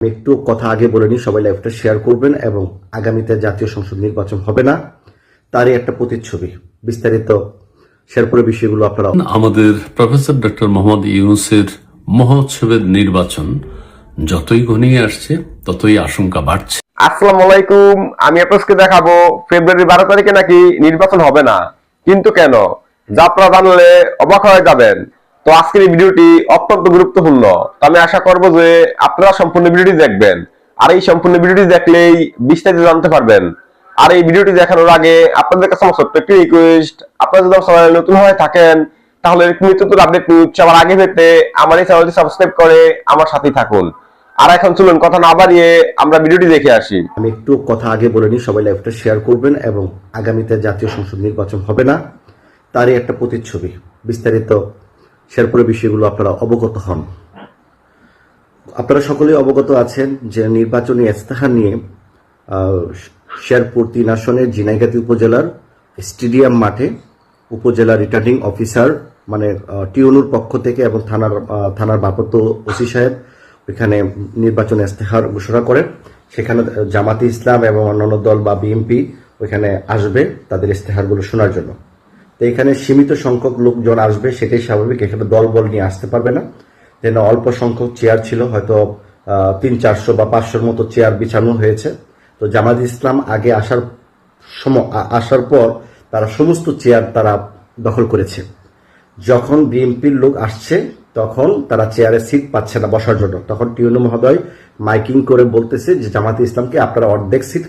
একটু কথা আগে বলে নিই, সবাই লাইভটা শেয়ার করবেন এবং আগামীতে জাতীয় সংসদ নির্বাচন হবে না, তারই একটা প্রতিচ্ছবি। বিস্তারিত শেরপুরের বিষয়গুলো আপনারা আমাদের প্রফেসর ডক্টর মোহাম্মদ ইউনূসের মহোৎসবের নির্বাচন যতই ঘনিয়ে আসছে ততই আশঙ্কা বাড়ছে। আসসালামু আলাইকুম। আমি আপনাকে দেখাবো ফেব্রুয়ারি 12 তারিখে নাকি নির্বাচন হবে না, কিন্তু কেন, যা আপনারা জানলে অবাক হয়ে যাবেন। তো আজকের এই ভিডিওটি অত্যন্ত গুরুত্বপূর্ণ। তো আমি আশা করব যে আপনারা সম্পূর্ণ ভিডিওটি দেখবেন, আর এই সম্পূর্ণ ভিডিওটি দেখলেই বিস্তারিত জানতে পারবেন। আর এই ভিডিওটি দেখানোর আগে আপনাদের কাছে আমার ছোট্ট একটি রিকোয়েস্ট, আপনারা যদি চ্যানেলে নতুন হয়ে থাকেন তাহলে নিত্য নতুন আপডেট নিউজ সবার আগে পেতে আমার এই চ্যানেলটি সাবস্ক্রাইব করে আমার সাথেই থাকুন। আর এখন চলুন কথা না বাড়িয়ে আমরা ভিডিওটি দেখে আসি। আমি একটু কথা আগে বলে নিই, সবাই লাইভটা শেয়ার করবেন এবং আগামীতে জাতীয় সংসদ নির্বাচন হবে না, তারই একটা প্রতিচ্ছবি। বিস্তারিত শেরপুরের বিষয়গুলো আপনারা অবগত হন। আপনারা সকলেই অবগত আছেন যে নির্বাচনী ইস্তেহার নিয়ে শেরপুর 3 আসনের ঝিনাইগাতি উপজেলার স্টেডিয়াম মাঠে উপজেলা রিটার্নিং অফিসার মানে টিউনুর পক্ষ থেকে এবং থানার ভারপ্রাপ্ত ওসি সাহেব ওইখানে নির্বাচনী ইস্তেহার ঘোষণা করেন। সেখানে জামাতে ইসলাম এবং অন্যান্য দল বা বিএনপি ওইখানে আসবে তাদের ইস্তেহারগুলো শোনার জন্য। তো এখানে সীমিত সংখ্যক লোকজন আসবে, সেটাই স্বাভাবিক। এখানে দলবল নিয়ে আসতে পারবে না, যেন অল্প সংখ্যক চেয়ার ছিল, হয়তো 300-400 বা 500-র মতো চেয়ার বিছানো হয়েছে। তো জামাত ইসলাম আগে আসার পর তারা সমস্ত চেয়ার তারা দখল করেছে। যখন বিএনপির লোক আসছে তখন তারা চেয়ারে সিট পাচ্ছে না বসার জন্য, তখন টিউনু মহোদয় মাইকিং করে বলতেছে যে জামাতে ইসলামকে আপনারা অর্ধেক সিট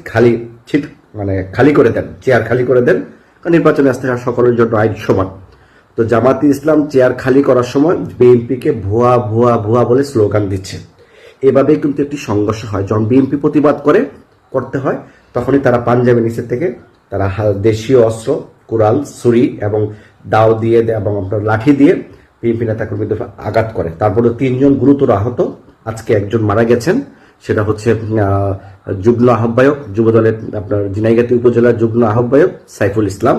খালি করে দেন, চেয়ার খালি করে দেন, কারণ নির্বাচনে আসতে সকলের জন্য আইন সমান। তো জামাতে ইসলাম চেয়ার খালি করার সময় বিএনপিকে ভুয়া ভুয়া ভুয়া বলে স্লোগান দিচ্ছে। এভাবেই কিন্তু একটি সংঘর্ষ হয়। যখন বিএনপি প্রতিবাদ করতে হয় তখনই তারা পাঞ্জাবি নিচের থেকে তারা দেশীয় অস্ত্র, কুড়াল, ছুরি এবং দাও দিয়ে এবং আপনার লাঠি দিয়ে বিএনপি নেতাকর্মীদের আঘাত করে। তারপরে 3 জন গুরুতর আহত, আজকে একজন মারা গেছেন। সেটা হচ্ছে যুগ্ম আহ্বায়ক, যুবদলের আপনার ঝিনাইগাতি উপজেলার যুগ্ম আহ্বায়ক সাইফুল ইসলাম।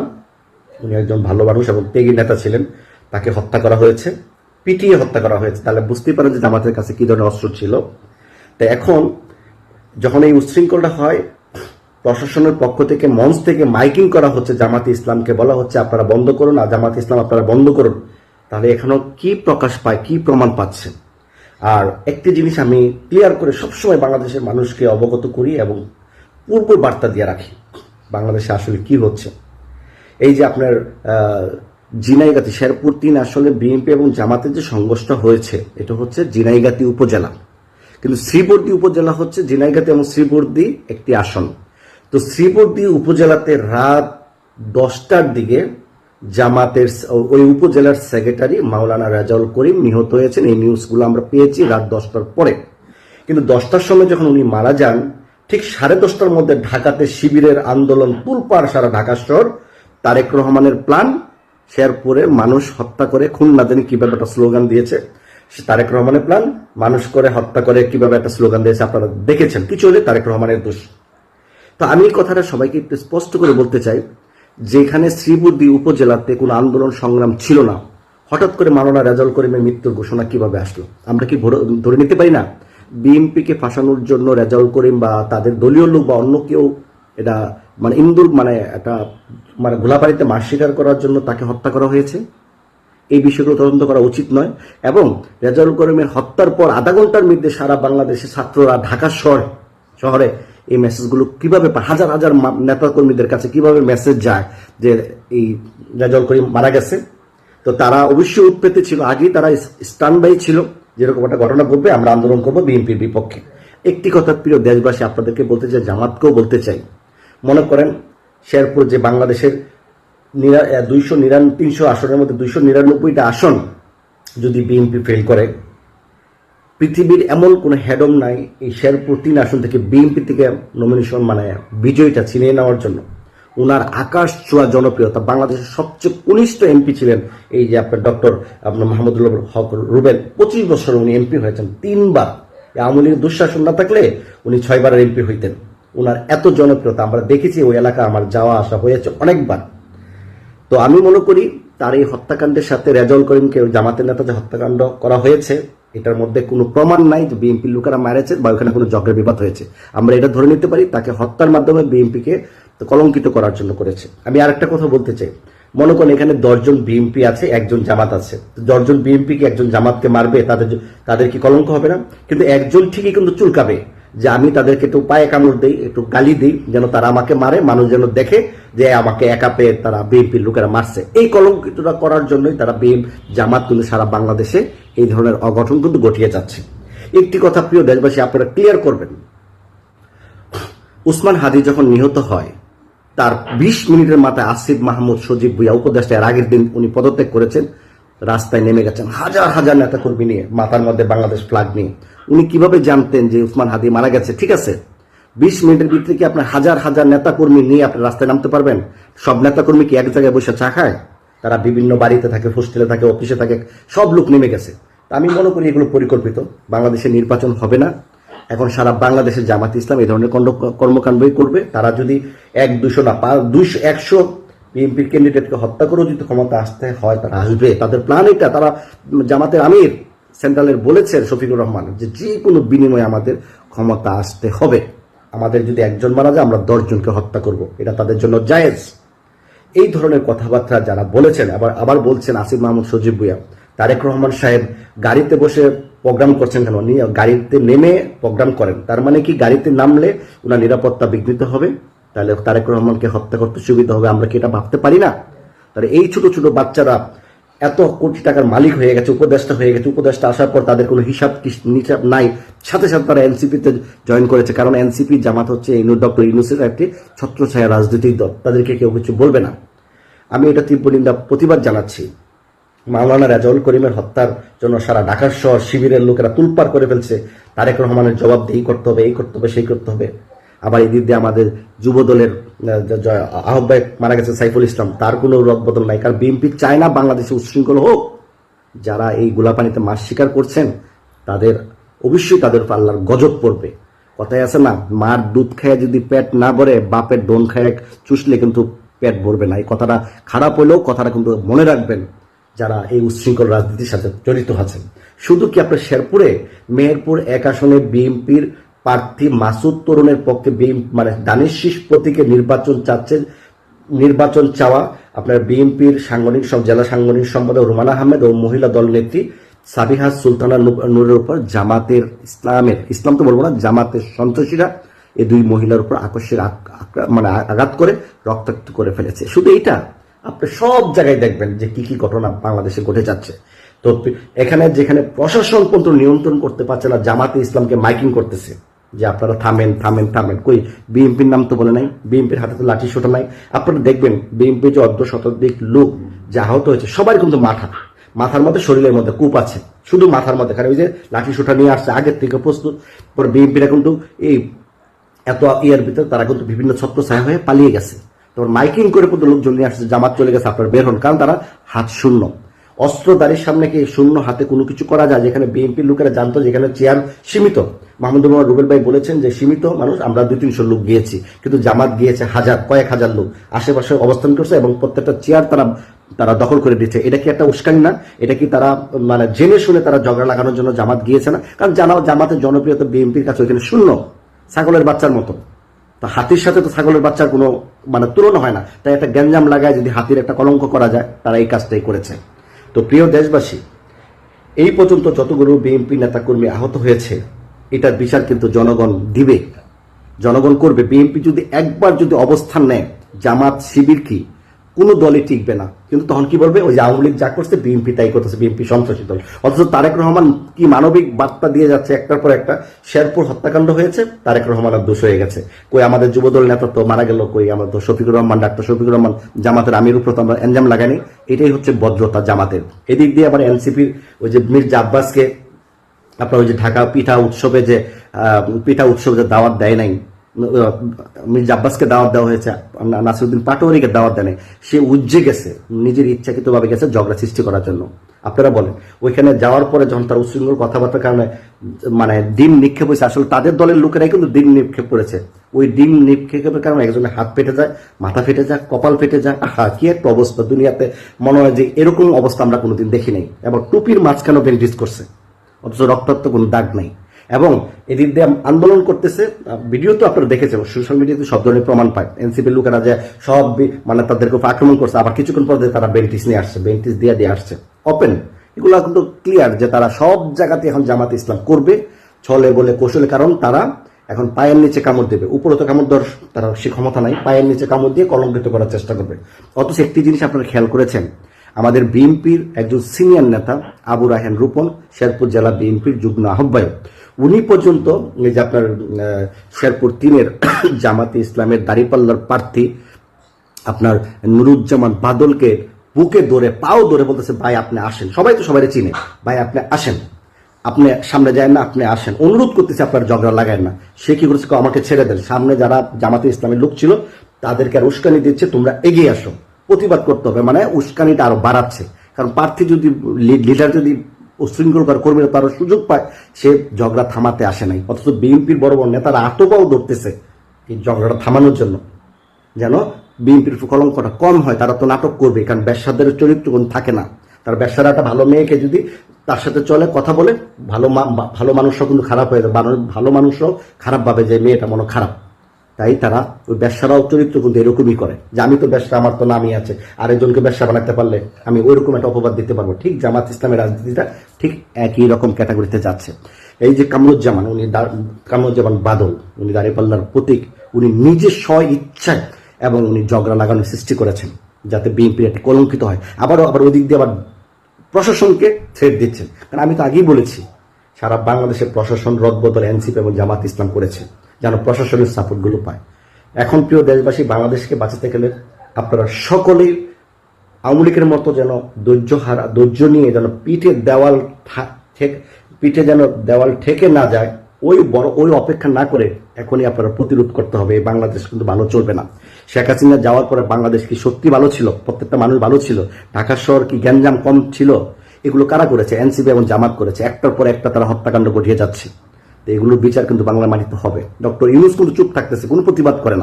উনি একজন ভালো মানুষ এবং ত্যাগী নেতা ছিলেন। তাকে হত্যা করা হয়েছে, পিটিয়ে হত্যা করা হয়েছে। তাহলে বুঝতেই পারেন যে জামাতের কাছে কি ধরনের অস্ত্র ছিল। তো এখন যখন এই উচ্ছৃঙ্খলটা হয়, প্রশাসনের পক্ষ থেকে মঞ্চ থেকে মাইকিং করা হচ্ছে, জামাতে ইসলামকে বলা হচ্ছে আপনারা বন্ধ করুন, আর জামাতে ইসলাম আপনারা বন্ধ করুন। তাহলে এখানেও কি প্রকাশ পায়, কি প্রমাণ পাচ্ছে? আর একটি জিনিস আমি ক্লিয়ার করে সবসময় বাংলাদেশের মানুষকে অবগত করি এবং পূর্ব বার্তা দিয়ে রাখি বাংলাদেশে আসলে কি হচ্ছে। এই যে আপনার ঝিনাইগাতি শেরপুর 3 আসলে বিএনপি এবং জামাতের যে সংঘর্ষটা হয়েছে, এটা হচ্ছে ঝিনাইগাতি উপজেলা, কিন্তু শ্রীবর্দী উপজেলা হচ্ছে ঝিনাইগাতি এবং শ্রীবর্দী একটি আসন। তো শ্রীবর্দী উপজেলাতে রাত 10টার দিকে জামাতের ওই উপজেলার সেক্রেটারি মাওলানা রাজাউল করিম নিহত হয়েছেন। এই নিউজগুলো আমরা পেয়েছি রাত 10টার পরে। কিন্তু 10টার সময় যখন উনি মারা যান, ঠিক 10:30টার মধ্যে ঢাকাতে শিবিরের আন্দোলন তুলপাড় সারা ঢাকা শহর। তারেক রহমানের প্ল্যান, শেরপুরের মানুষ হত্যা করে খুন না জানি কিভাবে একটা স্লোগান দিয়েছে। তারেক রহমানের প্ল্যান, মানুষ করে হত্যা করে কিভাবে একটা স্লোগান দিয়েছে আপনারা দেখেছেন। কিছু হলে তারেক রহমানের দোষ। তো আমি এই কথাটা সবাইকে একটু স্পষ্ট করে বলতে চাই, যেখানে শ্রীবর্দী উপজেলাতে কোনো আন্দোলন সংগ্রাম ছিল না, হঠাৎ করে মাওলানা রাজাউল করিমের মৃত্যুর ঘোষণা কিভাবে আসলো? আমরা কি ধরে নিতে পারি না বিএনপিকে ফাঁসানোর জন্য রাজাউল করিম বা তাদের দলীয় লোক বা অন্য কেউ এটা একটা গোলাবাড়িতে মাছ শিকার করার জন্য তাকে হত্যা করা হয়েছে? এই বিষয়গুলো তদন্ত করা উচিত নয়। এবং রাজাউল করিমের হত্যার পর আধা ঘন্টার মধ্যে সারা বাংলাদেশের ছাত্ররা ঢাকা শহরে এই মেসেজগুলো কিভাবে হাজার হাজার নেতা কর্মীদের কাছে কিভাবে মেসেজ যায় যে এই রাজাউল করিম মারা গেছে। তো তারা অবশ্যই উৎপেতে ছিল, আগেই তারা স্ট্যান্ড বাই ছিল, যেরকম একটা ঘটনা ঘটবে আমরা আন্দোলন করবো বিএনপির বিপক্ষে। একটি কথা প্রিয় দেশবাসী আপনাদেরকে বলতে চাই, জামাতকেও বলতে চাই, মনে করেন শেরপুর যে বাংলাদেশের 300 আসনের মধ্যে 299টা আসন যদি বিএনপি ফেল করে, পৃথিবীর এমন কোন হেডম নাই এই শেরপুর 3 আসন থেকে বিএনপি থেকে নমিনেশন বিজয়ীটা ছিনিয়ে নেওয়ার জন্য। ওনার আকাশ ছোঁয়া জনপ্রিয়তা, বাংলাদেশের সবচেয়ে কনিষ্ঠ এমপি ছিলেন এই যে আপনার মাহমুদুল হক রুবেল। 25 বছর উনি এমপি হয়েছেন 3বার। আওয়ামী লীগের দুঃশাসন না থাকলে উনি 6বারের এমপি হইতেন। ওনার এত জনপ্রিয়তা আমরা দেখেছি, ওই এলাকা আমার যাওয়া আসা হয়েছে অনেকবার। তো আমি মনে করি তার এই হত্যাকাণ্ডের সাথে রাজাউল করিমকে জামাতের নেতা যে হত্যাকাণ্ড করা হয়েছে এটার মধ্যে কোনো প্রমাণ নাই যে বিএনপির লোকেরা মারেছে বা ওখানে কোনো ঝগড়া বিবাদ হয়েছে। আমরা এটা ধরে নিতে পারি তাকে হত্যার মাধ্যমে বিএনপিকে কলঙ্কিত করার জন্য করেছে। আমি আরেকটা কথা বলতে চাই, মনে করেন এখানে 10 জন বিএনপি আছে, একজন জামাত আছে, 10 জন বিএনপি কি একজন জামাতকে মারবে? তাদের কি কলঙ্ক হবে না? কিন্তু একজন ঠিকই কিন্তু চুলকাবে যে আমি তাদেরকে একটু পায়ে কামড় দিই, একটু গালি দিই, যেন তারা আমাকে মারে, মানুষ যেন দেখে যে আমাকে একা পেয়ে তারা বিএনপির লোকেরা মারছে। এই কলঙ্কিতটা করার জন্যই তারা জামাত কিন্তু সারা বাংলাদেশে এই ধরনের অঘটন কিন্তু ঘটিয়ে যাচ্ছে। একটি কথা প্রিয় দেশবাসী আপনারা ক্লিয়ার করবেন, উসমান হাদি যখন নিহত হয় তার 20 মিনিটের মাথায় আসিফ মাহমুদ সজীব ভুইয়া উপদেষ্টা, এর আগের দিন উনি পদত্যাগ করেছেন, রাস্তায় নেমে গেছেন হাজার হাজার নেতাকর্মী নিয়ে, মাথার মধ্যে বাংলাদেশ ফ্ল্যাগ নিয়ে। উনি কিভাবে জানতেন যে উসমান হাদি মারা গেছে? ঠিক আছে, 20 মিনিটের ভিতরে কি আপনার হাজার হাজার নেতাকর্মী নিয়ে আপনি রাস্তায় নামতে পারবেন? সব নেতাকর্মী কি এক জায়গায় বসে চা খায়? তারা বিভিন্ন বাড়িতে থাকে, হোস্টেলে থাকে, অফিসে থাকে, সব লোক নেমে গেছে। তা আমি মনে করি এগুলো পরিকল্পিত। বাংলাদেশে নির্বাচন হবে না, এখন সারা বাংলাদেশের জামাত ইসলাম এই ধরনের কর্মকাণ্ডই করবে। তারা যদি 100-200 না 100 বিএনপির ক্যান্ডিডেটকে হত্যা করেও যদি ক্ষমতা আসতে হয় তারা আসবে। তাদের প্ল্যান এটা। তারা জামাতের আমির সেন্ট্রালের বলেছেন শফিকুর রহমান যে কোনো বিনিময়ে আমাদের ক্ষমতা আসতে হবে। আমাদের যদি একজন মারা যায় আমরা 10 জনকে হত্যা করব, এটা তাদের জন্য জায়েজ। এই ধরনের কথাবার্তা যারা বলেছেন, আবার বলছেন আসিফ মাহমুদ সজীব ভুইয়া, তারেক রহমান সাহেব গাড়িতে বসে প্রোগ্রাম করছেন কেন? গাড়িতে নেমে প্রোগ্রাম করেন, তার মানে কি গাড়িতে নামলে ওনার নিরাপত্তা বিঘ্নিত হবে, তাহলে তারেক রহমানকে হত্যা করতে সুবিধা হবে। আমরা কি এটা ভাবতে পারি না? তাহলে এই ছোট ছোট বাচ্চারা এত কোটি টাকার মালিক হয়ে গেছে, উপদেষ্টা হয়ে গেছে, উপদেষ্টা আসার পর তাদের কোনো হিসাব নাই, সাথে সাথে তারা এনসিপিতে জয়েন করেছে। কারণ এনসিপি জামাত হচ্ছে ডক্টর ইউনূসের একটি ছত্রছায়া রাজনৈতিক দল, তাদেরকে কেউ কিছু বলবে না। আমি এটা তীব্র নিন্দা প্রতিবাদ জানাচ্ছি। মাওলানা রেজাউল করিমের হত্যার জন্য সারা ঢাকার শহর শিবিরের লোকেরা তুলপার করে ফেলছে। তারেক রহমানের জবাবদিহি করতে হবে, এই করতে হবে, সেই করতে হবে। আবার এদিক দিয়ে আমাদের যুব দলের আহ্বায়ক মারা গেছে সাইফুল ইসলাম, তার কোনো রদবদল নাই। কারণ বিএনপি চায় না বাংলাদেশে উচ্ছৃঙ্খল হোক। যারা এই গোলাপানিতে মাছ শিকার করছেন তাদের অবশ্যই তাদের পাল্লার গজব পড়বে। কথায় আছে না, মার দুধ খায় যদি পেট না ভরে বাপের ডোন খায় চুষলে কিন্তু পেট ভরবে না। এই কথাটা খারাপ হলেও কথাটা কিন্তু মনে রাখবেন যারা এই উচ্ছৃঙ্খল রাজনীতির সাথে জড়িত আছেন। শুধু কি আপনার শেরপুরে মেহেরপুর 1 আসনে বিএনপির প্রার্থী মাসুদ তরুণের পক্ষে মানে দানিশ শীষ প্রতীকে নির্বাচন চাওয়া আপনার বিএনপির জেলা সাংগঠনিক সম্পাদক রুমান আহমেদ ও মহিলা দল নেত্রী সাবিহা সুলতানা নূরের উপর ইসলাম তো বলবো না, জামাতের সন্ত্রাসীরা এই 2 মহিলার উপর আকস্মিক মানে আঘাত করে রক্তাক্ত করে ফেলেছে। শুধু এটা আপনি সব জায়গায় দেখবেন যে কি কি ঘটনা বাংলাদেশে ঘটে যাচ্ছে। তো এখানে যেখানে প্রশাসন পর্যন্ত নিয়ন্ত্রণ করতে পারছে না, জামাতে ইসলামকে মাইকিং করতেছে যে আপনারা থামেন থামেন থামেন। কই বিএনপির নাম তো বলে নাই, বিএনপির হাতে তো লাঠি সোটা নাই। আপনারা দেখবেন বিএনপি যে 100 লোক যে আহত হয়েছে সবার কিন্তু মাথার মধ্যে শরীরের মধ্যে কূপ আছে, শুধু মাথার মধ্যে। কারণ ওই যে লাঠি সোটা নিয়ে আসছে আগের থেকে প্রস্তুত। পরে বিএনপিরা কিন্তু এই এত ইয়ার ভিতরে তারা কিন্তু বিভিন্ন ছত্রছায়া হয়ে পালিয়ে গেছে। তোর মাইকিং করে কিন্তু লোকজন নিয়ে আসছে জামাত চলে গেছে, আপনার বের হন। কারণ তারা হাত শূন্য, অস্ত্রধারীর সামনে কি শূন্য হাতে কোনো কিছু করা যায়? যেখানে বিএনপির লোকেরা জানতো যেখানে চেয়ার সীমিত। মাহমুদুর রহমান রুবেল ভাই বলেছেন যে সীমিত মানুষ, আমরা 200-300 লোক গিয়েছি, কিন্তু জামাত গিয়েছে কয়েক হাজার লোক আশেপাশে অবস্থান করছে এবং প্রত্যেকটা চেয়ার তারা দখল করে দিচ্ছে। এটা কি একটা উস্কানি না? এটা কি তারা মানে জেনে শুনে তারা ঝগড়া লাগানোর জন্য জামাত গিয়েছে না? কারণ জামাতের জনপ্রিয়তা বিএনপির কাছে ওইখানে শূন্য, ছাগলের বাচ্চার মতো। তো হাতির সাথে তো ছাগলের বাচ্চার কোনো মানে তুলনা হয় না। তাই একটা গ্যাঞ্জাম লাগায় যদি হাতির একটা কলঙ্ক করা যায়, তারা এই কাজটাই করেছে। তো প্রিয় দেশবাসী, এই পর্যন্ত যতগুলো বিএনপি নেতাকর্মী আহত হয়েছে এটার বিচার কিন্তু জনগণ দিবে, জনগণ করবে। বিএনপি যদি একবার যদি অবস্থান নেয়, জামাত শিবির কি কোনো দলই টিকবে না। কিন্তু তখন কি বলবে, ওই যে আওয়ামী লীগ যা করছে বিএনপি তাই করতেছে, বিএনপি সন্ত্রাসী দল। অথচ তারেক রহমান কি মানবিক বার্তা দিয়ে যাচ্ছে, একটার পর একটা। শেরপুর হত্যাকাণ্ড হয়েছে, তারেক রহমানের দোষ হয়ে গেছে। কই আমাদের যুবদল নেতা তো মারা গেল, কই আমাদের শফিকুর রহমান, ডাক্তার শফিকুর রহমান জামাতের আমির উপর তো আমরা এনজাম লাগানি। এটাই হচ্ছে ভদ্রতা জামাতের। এদিক দিয়ে আবার এনসিপির ওই যে মির্জা আব্বাসকে আপনার ওই যে ঢাকা পিঠা উৎসবে যে দাওয়াত দেয় নাই, মির্জা আব্বাসকে দাওয়াত দেওয়া হয়েছে, নাসিরউদ্দিন পাটোয়ারিকে দাওয়াত দেয় নাই। সে উজ্জে গেছে, নিজের ইচ্ছাকৃতভাবে গেছে ঝগড়া সৃষ্টি করার জন্য। আপনারা বলেন, ওইখানে যাওয়ার পরে যখন তার উচ্ছৃঙ্খল কথাবার্তার কারণে মানে ডিম নিক্ষেপ হয়েছে, আসলে তাদের দলের লোকেরাই কিন্তু ডিম নিক্ষেপ করেছে। ওই ডিম নিক্ষেপের কারণে একজনের হাত ফেটে যায়, মাথা ফেটে যায়, কপাল ফেটে যায়। কি একটা অবস্থা! দুনিয়াতে মনে হয় যে এরকম অবস্থা আমরা কোনোদিন দেখি নাই। এবার টুপির মাঝখানে ব্যান্ডেজ করছে, অথচ রক্তাক্ত কোনো দাগ নাই। এবং এদিক দিয়ে আন্দোলন করতেছে, ভিডিও তো আপনারা দেখেছেন, সোশ্যাল মিডিয়াতে সব ধরনের প্রমাণ পায়। এনসিপির লোকেরা যে সব মানে তাদেরকে উপর আক্রমণ করছে, আবার কিছুক্ষণ পর তারা বেন্টিস নিয়ে আসছে, বেন্টিস দিয়ে আসছে ওপেন। এগুলো কিন্তু ক্লিয়ার যে তারা সব জায়গাতে এখন জামাত ইসলাম করবে, ছলে বলে কৌশলে, কারণ তারা এখন পায়ের নিচে কামড় দেবে। উপরে তো কামড় দেওয়ার তারা সে ক্ষমতা নাই, পায়ের নিচে কামড় দিয়ে কলঙ্কিত করার চেষ্টা করবে। অথচ একটি জিনিস আপনারা খেয়াল করেছেন, আমাদের বিএনপির একজন সিনিয়র নেতা আবু রায়হান রূপন, শেরপুর জেলা বিএনপির যুগ্ম আহ্বায়ক, উনি পর্যন্ত এই যে আপনার শেরপুর 3-এর জামাতে ইসলামের দাঁড়িপাল্লার প্রার্থী আপনার নুরুজ্জামান বাদলকে বুকে ধরে পাও ধরে বলতেছে, ভাই আপনি আসেন। সবাই তো সবাই চিনে, ভাই আপনি আসেন, আপনি সামনে যায় না, আপনি আসেন, অনুরোধ করতেছে, আপনার ঝগড়া লাগায় না। সে কি করেছে, আমাকে ছেড়ে দেন। সামনে যারা জামাতে ইসলামের লোক ছিল তাদেরকে আর উস্কানি দিচ্ছে, তোমরা এগিয়ে আসো, প্রতিবাদ করতে হবে। মানে উস্কানিটা আরো বাড়াচ্ছে, কারণ প্রার্থী যদি লিডার যদি উশৃঙ্খল কর্মীরা তারা সুযোগ পায়, সে ঝগড়া থামাতে আসে নাই। অথচ বিএনপির বড় বড় নেতারা আতপাও ধরতেছে এই ঝগড়াটা থামানোর জন্য, যেন বিএনপির কলঙ্কটা কম হয়। তারা তো নাটক করবে, কারণ ব্যবসাদের চরিত্র কোন থাকে না। তার ব্যবসার একটা ভালো মেয়েকে যদি তার সাথে চলে, কথা বলে, ভালো মানুষরাও কিন্তু খারাপ হয়ে যায়, ভালো মানুষরাও খারাপ ভাবে যে মেয়েটা মনে খারাপ। তাই তারা ওই ব্যবসারাও চরিত্র কিন্তু এরকমই করে, যে আমি তো ব্যবসা, আমার তো নামই আছে, আরেকজনকে ব্যবসা বানাতে পারলে আমি ওই রকম একটা অপবাদ দিতে পারবো। ঠিক জামাত ইসলামের রাজনীতিটা ঠিক একই রকম ক্যাটাগরিতে যাচ্ছে। এই যে কামরুজ্জামান বাদল, উনি দাঁড়িপাল্লার প্রতীক, উনি নিজে স্ব ইচ্ছায় এবং উনি ঝগড়া লাগানোর সৃষ্টি করেছেন যাতে বিএনপি একটি কলঙ্কিত হয়। আবার ওই দিক দিয়ে আবার প্রশাসনকে থ্রেট দিচ্ছেন। কারণ আমি তো আগেই বলেছি, সারা বাংলাদেশের প্রশাসন রদবদল এনসিপি এবং জামাত ইসলাম করেছে, যেন প্রশাসনের সাপোর্টগুলো পায়। এখন প্রিয় দেশবাসী, বাংলাদেশকে বাঁচাতে গেলে আপনারা সকলেই আওয়ামী লীগের মতো যেন ধৈর্য নিয়ে যেন পিঠে যেন দেওয়াল ঠেকে না যায়, ওই অপেক্ষা না করে এখনই আপনারা প্রতিরোধ করতে হবে। এই বাংলাদেশ কিন্তু ভালো চলবে না। শেখ হাসিনা যাওয়ার পরে বাংলাদেশ কি সত্যি ভালো ছিল? প্রত্যেকটা মানুষ ভালো ছিল? ঢাকা শহর কি গ্যাঞ্জাম কম ছিল? এগুলো কারা করেছে? এনসিপি এবং জামাত করেছে। একটার পর একটা তারা হত্যাকাণ্ড ঘটিয়ে যাচ্ছে। তো এগুলোর বিচার কিন্তু বাংলা মাটিতে হবে। ডক্টর ইউনূস কিন্তু চুপ থাকতেছে, কোনো প্রতিবাদ করে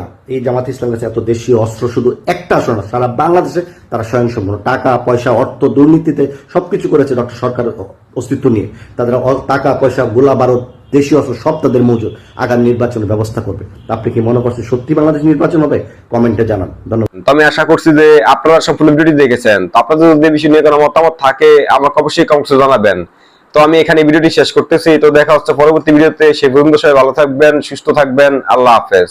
না। এই জামাত ইসলামের কাছে এত দেশীয় অস্ত্র শুধু একটা আসলে না, সারা বাংলাদেশে তারা স্বয়ংসম্পূর্ণ। টাকা পয়সা, অর্থ, দুর্নীতিতে সবকিছু করেছে ডক্টর সরকার অস্তিত্ব নিয়ে। তাদের টাকা পয়সা, গোলা বারুদ, দেশীয় অস্ত্র সব তাদের মজুদ। আগামী নির্বাচনের ব্যবস্থা করবে। আপনি কি মনে করছেন সত্যি বাংলাদেশ নির্বাচন হবে? কমেন্টে জানান। ধন্যবাদ। তো আমি আশা করছি যে আপনারা সম্পূর্ণ ভিডিওটি দেখেছেন। তো আপনাদের যদি এই বিষয় নিয়ে কোনো মতামত থাকে আমাকে অবশ্যই কমেন্টে জানাবেন। তো আমি এখানে ভিডিওটি শেষ করতেছি। তো দেখা হচ্ছে পরবর্তী ভিডিওতে। সে পর্যন্ত সবাই ভালো থাকবেন, সুস্থ থাকবেন। আল্লাহ হাফেজ।